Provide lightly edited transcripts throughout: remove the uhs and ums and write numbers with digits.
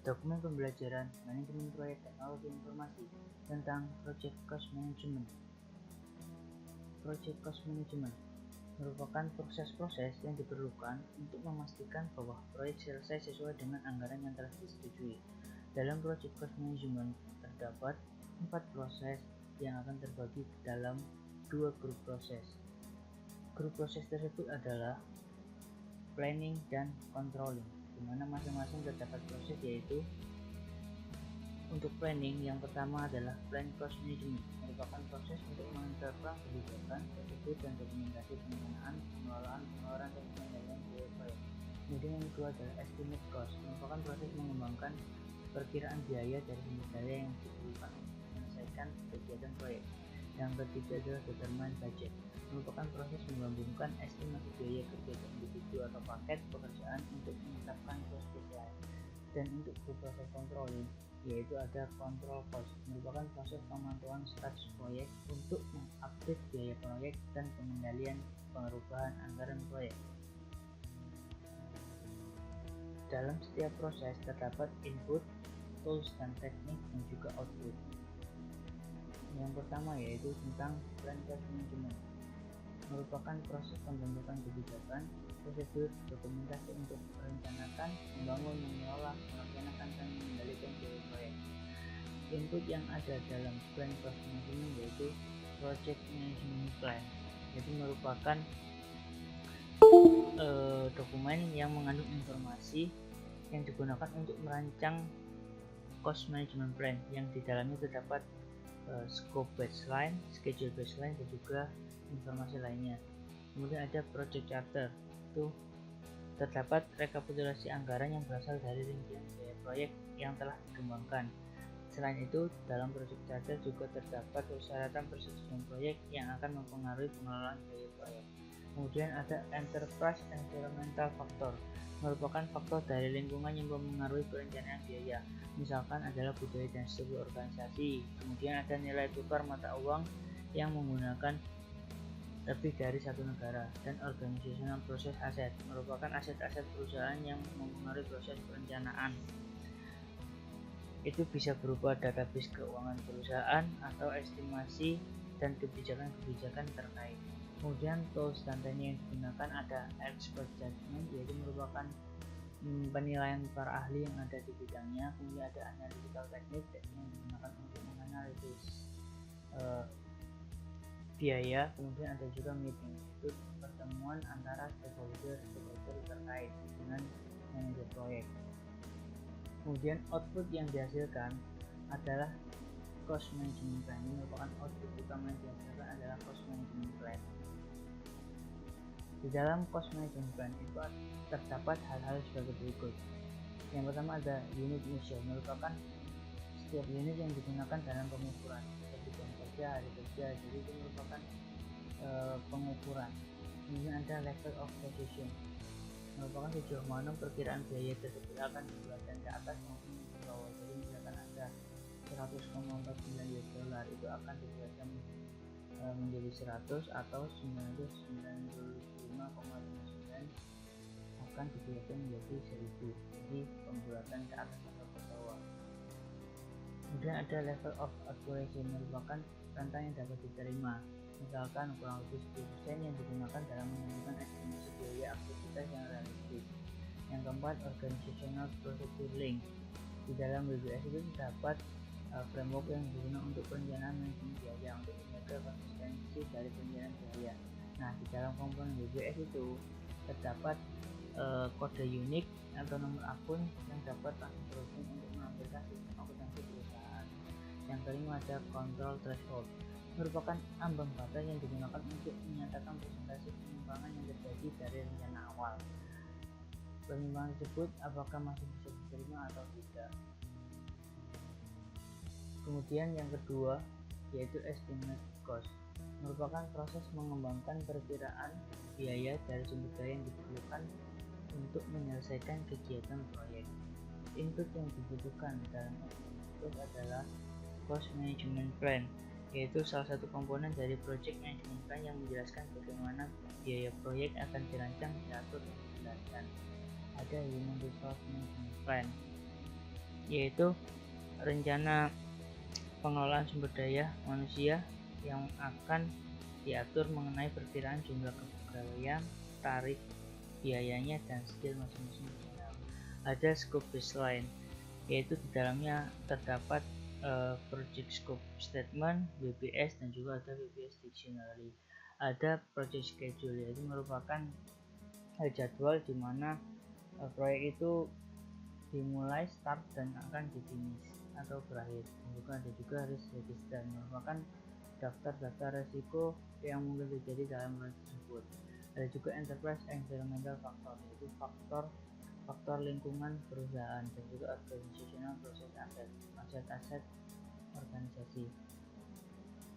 Dokumen pembelajaran manajemen proyek teknologi informasi tentang Project Cost Management. Project Cost Management merupakan proses-proses yang diperlukan untuk memastikan bahwa proyek selesai sesuai dengan anggaran yang telah disetujui. Dalam Project Cost Management terdapat 4 proses yang akan terbagi dalam 2 grup proses. Grup proses tersebut adalah planning dan controlling, di mana masing-masing terdapat proses, yaitu untuk planning yang pertama adalah plan cost management, merupakan proses untuk menetapkan kebijakan, prosedur dan dokumentasi pendanaan, pengelolaan, pengeluaran dan pengendalian biaya proyek. Kemudian yang kedua adalah estimate cost, merupakan proses mengembangkan perkiraan biaya dari sumber daya yang diperlukan untuk menyelesaikan kegiatan proyek. Yang ketiga adalah determine budget, merupakan proses menggabungkan estimasi biaya kegiatan individu atau paket pekerjaan untuk menetapkan cost baseline. Dan untuk proses controlling, yaitu ada control cost, merupakan proses pemantauan status proyek untuk mengupdate biaya proyek dan pengendalian perubahan anggaran proyek. Dalam setiap proses terdapat input, tools dan teknik, dan juga output. Yang pertama yaitu tentang plan cost management, merupakan proses pembentukan kebijakan, prosedur, dokumentasi untuk merencanakan, membangun, mengelola, melaksanakan, dan mengendalikan biaya proyek. Input yang ada dalam plan cost management yaitu project management plan, jadi merupakan dokumen yang mengandung informasi yang digunakan untuk merancang cost management plan, yang di dalamnya terdapat scope baseline, schedule baseline, dan juga informasi lainnya. Kemudian ada project charter, itu terdapat rekapitulasi anggaran yang berasal dari rincian biaya proyek yang telah dikembangkan. Selain itu, dalam project charter juga terdapat persyaratan persetujuan proyek yang akan mempengaruhi pengelolaan biaya proyek. Kemudian ada enterprise environmental factor, merupakan faktor dari lingkungan yang mempengaruhi perencanaan biaya, misalkan adalah budaya dan struktur organisasi. Kemudian ada nilai tukar mata uang yang menggunakan lebih dari satu negara, dan organizational proses aset, merupakan aset-aset perusahaan yang mempengaruhi proses perencanaan. Itu bisa berupa database keuangan perusahaan atau estimasi dan kebijakan-kebijakan terkait. Kemudian tools dan teknik yang digunakan ada expert judgment, yaitu merupakan penilaian para ahli yang ada di bidangnya. Kemudian ada analytical teknik yang digunakan untuk menganalisis biaya. Kemudian ada juga meeting, yaitu pertemuan antara stakeholder terkait dengan manajer proyek. Kemudian output yang dihasilkan adalah cost management plan. Ini merupakan output utama yang dihasilkan adalah cost management plan. Di dalam cost management plan itu terdapat hal-hal sebagai berikut. Yang pertama ada unit measure, merupakan setiap unit yang digunakan dalam pengukuran seperti jam kerja, hari kerja, jadi itu merupakan pengukuran. Kemudian ada level of precision, merupakan sejauh mana perkiraan biaya tersebut akan dibuatkan ke atas maupun ke bawah. Jadi misalkan ada 100,49 US dollar, itu akan dibuatkan menjadi 100 atau 995,59 akan dibuatkan menjadi 1000. Jadi pembuatan ke atas atau ke bawah. Kemudian ada level of accuracy, merupakan rentang yang dapat diterima, misalkan kurang lebih 10% yang digunakan dalam menentukan estimasi biaya aktivitas yang realistis. Yang keempat, organizational procedure link. Di dalam WBS itu terdapat framework yang digunakan untuk perencanaan manajemen biaya untuk menjaga konsistensi dari perencanaan biaya. Nah, di dalam komponen WBS itu terdapat kode unik atau nomor akun yang dapat langsung browsing untuk menampilkan sistem akuntansi perusahaan. Yang kelima ada control threshold, merupakan ambang batas yang digunakan untuk menyatakan presentasi penyimpangan yang terjadi dari rencana awal. Penyimpangan tersebut apakah masih bisa diterima atau tidak. Kemudian yang kedua yaitu estimate cost, merupakan proses mengembangkan perkiraan biaya dari sumber daya yang diperlukan untuk menyelesaikan kegiatan proyek. Input yang dibutuhkan dalam estimate adalah cost management plan, yaitu salah satu komponen dari project management plan yang menjelaskan bagaimana biaya proyek akan dirancang, diatur, dan dikendalikan. Ada human resource management plan, yaitu rencana pengelolaan sumber daya manusia yang akan diatur mengenai perkiraan jumlah kepegawaian, tarif, biayanya, dan skill masing-masing personel. Ada scope baseline, yaitu di dalamnya terdapat project scope statement, WBS, dan juga ada WBS dictionary. Ada project schedule, yaitu merupakan jadwal di mana proyek itu dimulai, start, dan akan di-finish atau berakhir. Dan juga risk register, merupakan daftar risiko yang mungkin terjadi dalam proyek tersebut. Ada juga enterprise environmental factor, yaitu faktor lingkungan perusahaan, dan juga organizational process aset organisasi.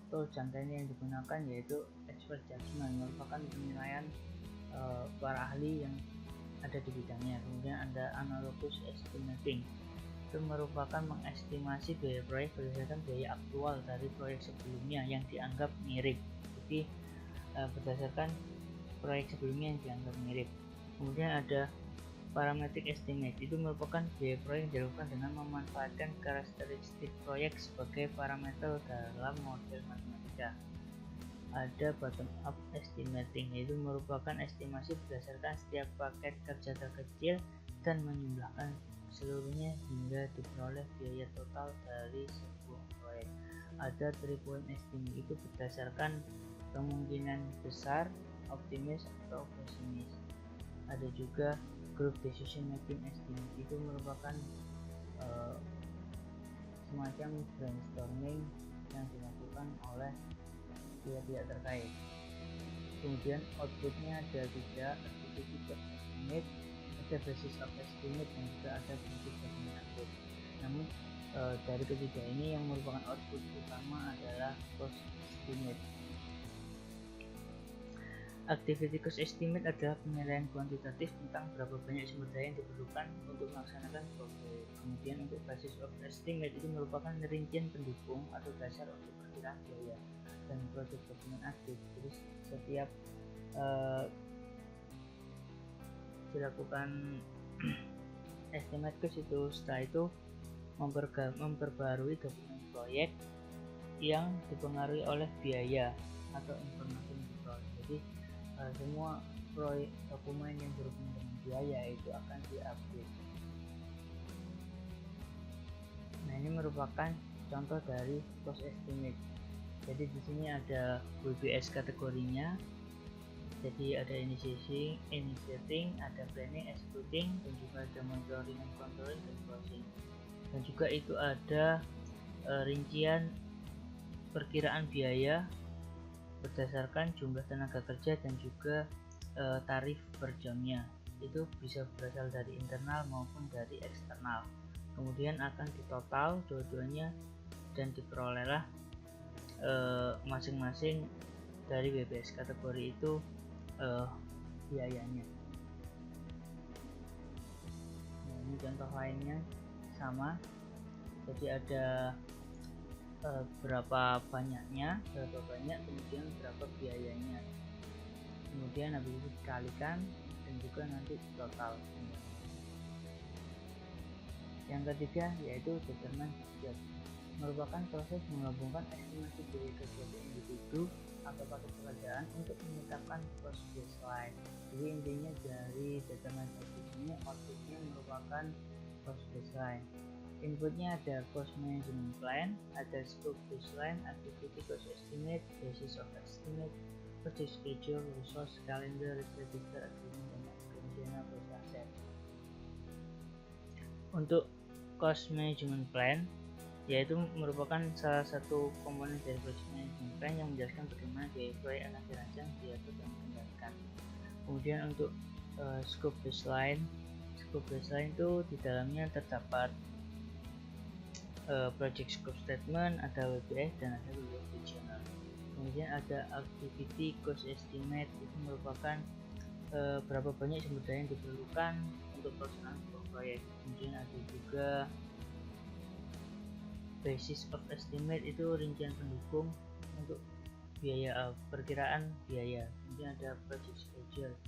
Tools dan teknik yang digunakan yaitu expert judgment, merupakan penilaian para ahli yang ada di bidangnya. Kemudian ada analogous estimating, itu merupakan mengestimasi biaya proyek berdasarkan biaya aktual dari proyek sebelumnya yang dianggap mirip. Jadi berdasarkan proyek sebelumnya yang dianggap mirip. Kemudian ada parametric estimate, itu merupakan biaya proyek yang dilakukan dengan memanfaatkan karakteristik proyek sebagai parameter dalam model matematika. Ada bottom up estimating, yaitu merupakan estimasi berdasarkan setiap paket kerja terkecil dan menjumlahkan seluruhnya hingga diperoleh biaya total dari sebuah proyek. Ada 3-point estimate, itu berdasarkan kemungkinan besar, optimis atau pesimis. Ada juga group decision making estimate, itu merupakan semacam brainstorming yang dilakukan oleh pihak-pihak terkait. Kemudian outputnya ada 3, activity cost estimate, ada basis of estimate, dan juga ada bentuk document output. Namun dari ketiga ini yang merupakan output utama adalah cost estimate. Activity cost estimate adalah penilaian kuantitatif tentang berapa banyak sumber daya yang diperlukan untuk melaksanakan proyek. Kemudian untuk basis of estimate itu merupakan rincian pendukung atau dasar untuk perkiraan biaya. Dan project document update, jadi setiap dilakukan estimate cost itu, setelah itu memperbarui dokumen proyek yang dipengaruhi oleh biaya atau informasi yang diperoleh. Jadi semua proyek dokumen yang berhubungan dengan biaya itu akan diupdate. Nah, ini merupakan contoh dari cost estimate. Jadi di sini ada WBS kategorinya. Jadi ada initiating, ada planning, executing, dan juga ada monitoring and controlling, dan closing. Dan juga itu ada rincian perkiraan biaya berdasarkan jumlah tenaga kerja dan juga tarif per jamnya. Itu bisa berasal dari internal maupun dari eksternal. Kemudian akan ditotal dua-duanya dan diperolehlah masing-masing dari WBS kategori itu biayanya. Nah, ini contoh lainnya sama. Jadi ada berapa banyak, kemudian berapa biayanya, kemudian habis itu dikalikan dan juga nanti total. Yang ketiga yaitu determine budget, merupakan proses menggabungkan estimasi biaya kegiatan individu atau paket pekerjaan untuk menetapkan cost baseline. Jadi intinya dari determine budget ini, outputnya merupakan cost baseline. Inputnya ada cost management plan, ada scope baseline, activity cost estimate, basis of estimate, project schedule, resource calendar, risk register, agreement, dan organizational process asset. Untuk cost management plan, yaitu merupakan salah satu komponen dari project management plan yang menjelaskan bagaimana biaya proyek akan dirancang, diatur, dan dikendalikan. Kemudian untuk scope baseline itu di dalamnya terdapat project scope statement, ada WBS, dan ada WBS dictionary. Kemudian ada activity cost estimate, itu merupakan berapa banyak sumber daya yang diperlukan untuk pelaksanaan proyek. Kemudian ada juga basis of estimate, itu rincian pendukung untuk biaya perkiraan biaya. Kemudian ada project schedule,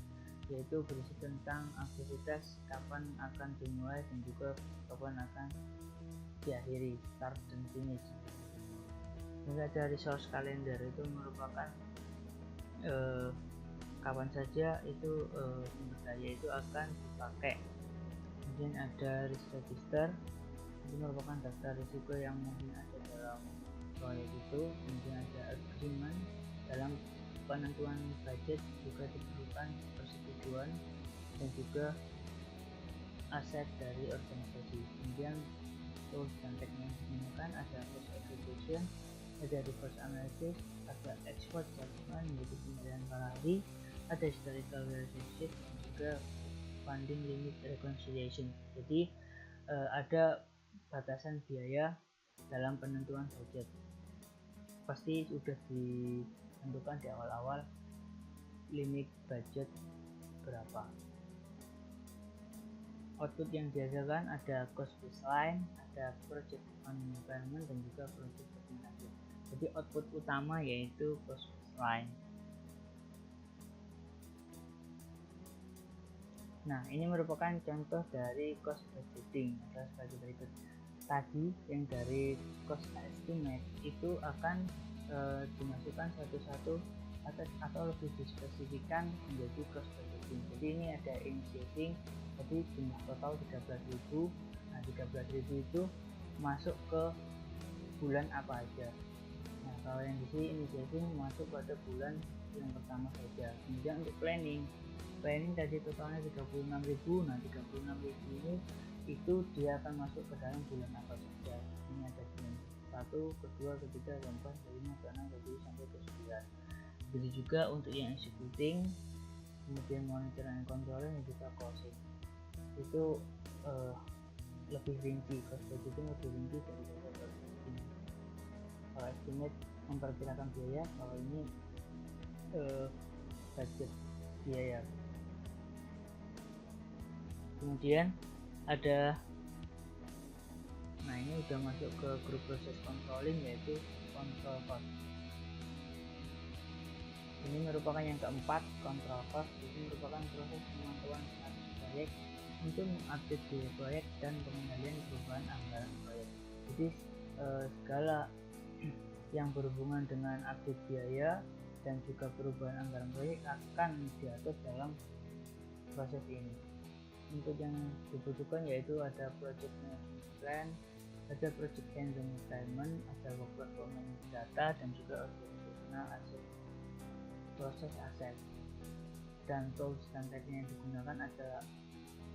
yaitu berisi tentang aktivitas, kapan akan dimulai dan juga kapan akan diakhiri, start dan finish. Juga ada resource calendar, itu merupakan kapan saja itu sumber daya itu akan dipakai. Kemudian ada risk register, itu merupakan daftar risiko yang mungkin ada dalam proyek itu. Kemudian ada agreement, dalam penentuan budget juga diperlukan persetujuan dan juga aset dari organisasi. Kemudian tools dan teknik yang digunakan ada post execution, ada reverse analysis, ada expert judgment yaitu penilaian kalori, ada historical relationship dan juga funding limit reconciliation. Jadi ada batasan biaya dalam penentuan budget. Pasti sudah ditentukan di awal-awal limit budget berapa. Output yang dihasilkan ada cost baseline, ada project environment dan juga project documentation. Jadi output utama yaitu cost baseline. Nah, ini merupakan contoh dari cost budgeting adalah sebagai berikut. Tadi yang dari cost estimate itu akan dimasukkan satu-satu atau lebih dispesifikan menjadi cost budgeting. Jadi ini ada initiating, jadi jumlah total 13.000. Nah, 13.000 itu masuk ke bulan apa aja. Nah, kalau yang di sini initiating masuk pada bulan yang pertama saja. Kemudian untuk planning tadi totalnya 36.000. Nah, 36.000 ini itu dia akan masuk ke dalam bulan apa saja. Ini ada bulan 1, kedua, ketiga, keempat, kelima, keenam, ketujuh sampai ke 9. Begitu juga untuk yang executing, kemudian monitor dan controlling dan juga costing. Itu lebih rinci, cost budgeting lebih rinci dari cost budgeting. Kalau estimate memperkirakan biaya, kalau ini budget biaya. Kemudian ada, nah ini udah masuk ke grup proses controlling yaitu control cost. Ini merupakan yang keempat, control cost. Ini merupakan proses pemantauan status proyek untuk mengupdate biaya proyek dan pengendalian perubahan anggaran proyek. Jadi segala yang berhubungan dengan update biaya dan juga perubahan anggaran proyek akan diatur dalam proses ini. Untuk yang dibutuhkan yaitu ada project management plan, ada project handling requirement, ada work performance data dan juga organizational asset, proses aset. Dan tools dan teknik yang digunakan ada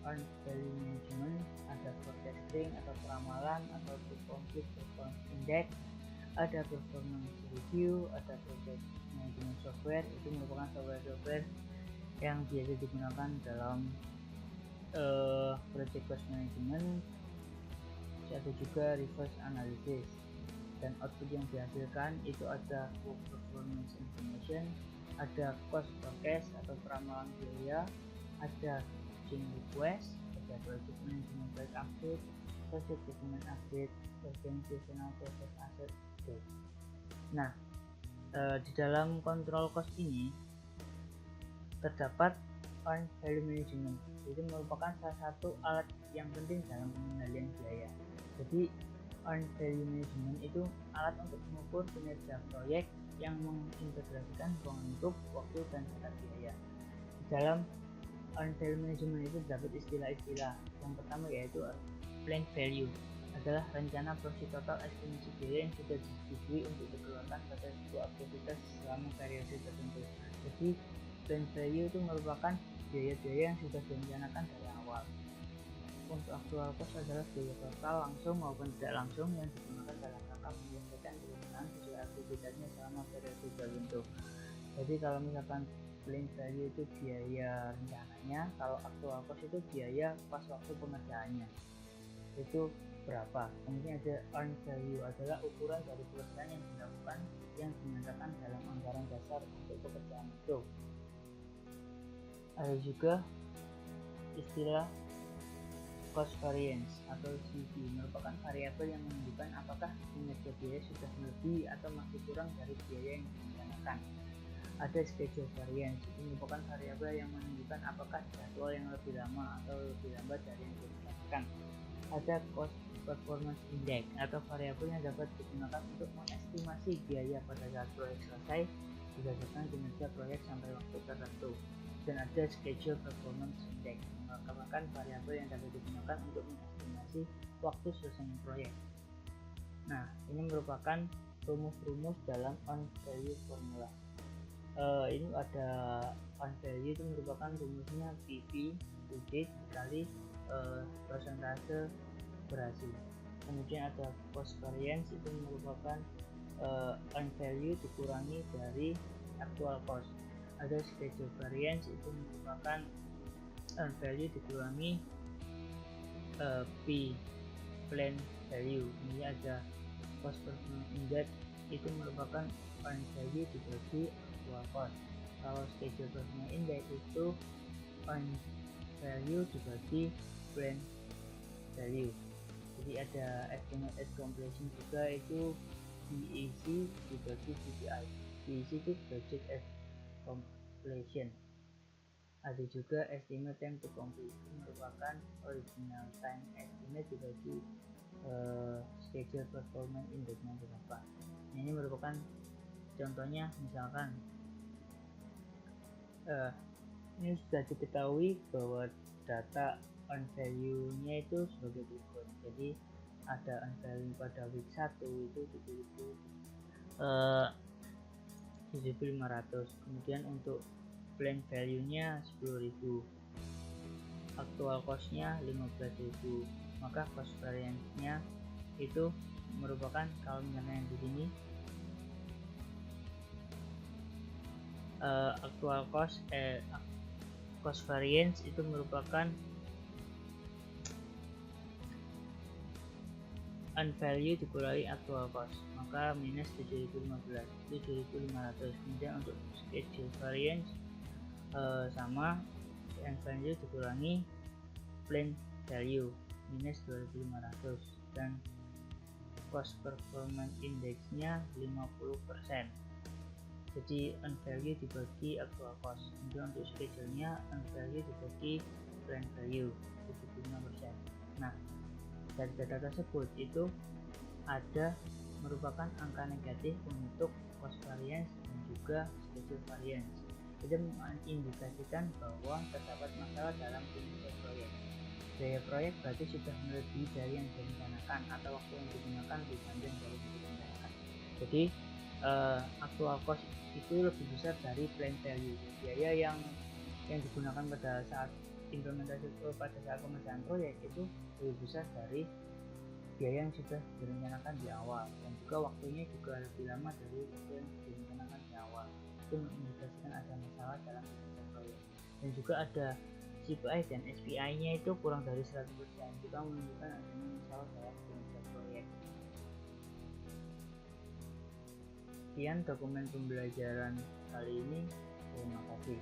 earned value management, ada forecasting atau peramalan atau conflict performance index, ada performance review, ada project management software. Itu merupakan software yang biasa digunakan dalam project cost management. Ada juga reverse analysis, dan output yang dihasilkan itu ada work performance information, ada cost forecast atau peramalan biaya, ada change request, ada project management project update, project document update, organizational process asset update. Nah, di dalam control cost ini terdapat earned value management. Itu merupakan salah satu alat yang penting dalam pengendalian biaya. Jadi earned value management itu alat untuk mengukur kinerja proyek yang mengintegrasikan bentuk, waktu, dan tata biaya. Di dalam earned value management itu terdapat istilah-istilah. Yang pertama yaitu planned value, adalah rencana profit total estimasi biaya yang sudah disetujui untuk dikeluarkan pada sebuah aktivitas selama periode tertentu. Jadi planned value itu merupakan biaya-biaya yang sudah direncanakan dari awal. Untuk actual cost adalah biaya total langsung maupun tidak langsung yang digunakan dalam rangka menyelesaikan pelaksanaan sesuai aktivitasnya selama periode tertentu. Jadi kalau misalkan planned value itu biaya rencananya, kalau actual cost itu biaya pas waktu pengerjaannya itu berapa. Kemudian ada earned value, adalah ukuran dari pekerjaan yang dilakukan yang dinyatakan dalam anggaran dasar untuk pekerjaan itu. Ada juga istilah cost variance atau CV, merupakan variabel yang menunjukkan apakah kinerja biaya sudah melebihi atau masih kurang dari biaya yang direncanakan. Ada schedule variance, itu merupakan variabel yang menunjukkan apakah jadwal yang lebih lama atau lebih lambat dari yang diharapkan. Ada cost performance index atau variabel yang dapat digunakan untuk mengestimasi biaya pada saat proyek selesai berdasarkan kinerja proyek sampai waktu tertentu. Dan ada schedule performance index, merupakan variabel yang dapat digunakan untuk mengestimasi waktu selesainya proyek. Nah, ini merupakan rumus-rumus dalam on value formula. Ini ada on value, itu merupakan rumusnya PV unit dikali persentase berhasil. Kemudian ada cost variance, itu merupakan on value dikurangi dari actual cost. Ada schedule variance, itu merupakan on value dikurangi P plan value. Ini ada cost performance index, itu merupakan on value dibagi actual cost. Kalau schedule performance index itu on value dibagi plan value. Jadi ada estimate completion juga, itu BEC dibagi PPI. BEC itu budget as completion. Ada juga estimate time to complete, itu merupakan original time estimate dibagi schedule performance indexnya berapa. Ini merupakan contohnya, misalkan ini sudah diketahui bahwa data on value nya itu sebagai berikut. Jadi ada on value pada week 1 itu 7.500, kemudian untuk plan value nya 10.000, actual cost nya 15.000, maka cost variance nya itu merupakan, kalau misalnya di sini actual cost cost variance itu merupakan on value dikurangi actual cost, maka minus 7.500. Kemudian untuk schedule variance sama on value dikurangi plan value minus 2.500, dan cost performance indexnya 50%. Jadi on value dibagi actual cost. Kemudian untuk schedule nya on value dibagi plan value 75%. Nah, dari data tersebut itu ada merupakan angka negatif untuk cost variance dan juga schedule variance. Itu mengindikasikan bahwa terdapat masalah dalam kinerja proyek. Biaya proyek berarti sudah melebihi dari yang direncanakan atau waktu yang digunakan lebih panjang dari yang direncanakan. Jadi actual cost itu lebih besar dari plan value. Biaya yang digunakan pada saat implementasi pada saat pengerjaan proyek itu lebih besar dari biaya yang sudah direncanakan di awal, dan juga waktunya juga lebih lama dari waktu yang direncanakan di awal. Itu mengindikasikan ada masalah dalam kinerja proyek. Dan juga ada CPI dan SPI nya itu kurang dari 100%, juga menunjukkan adanya masalah dalam kinerja proyek. Sekian dokumen pembelajaran kali ini. Terima kasih.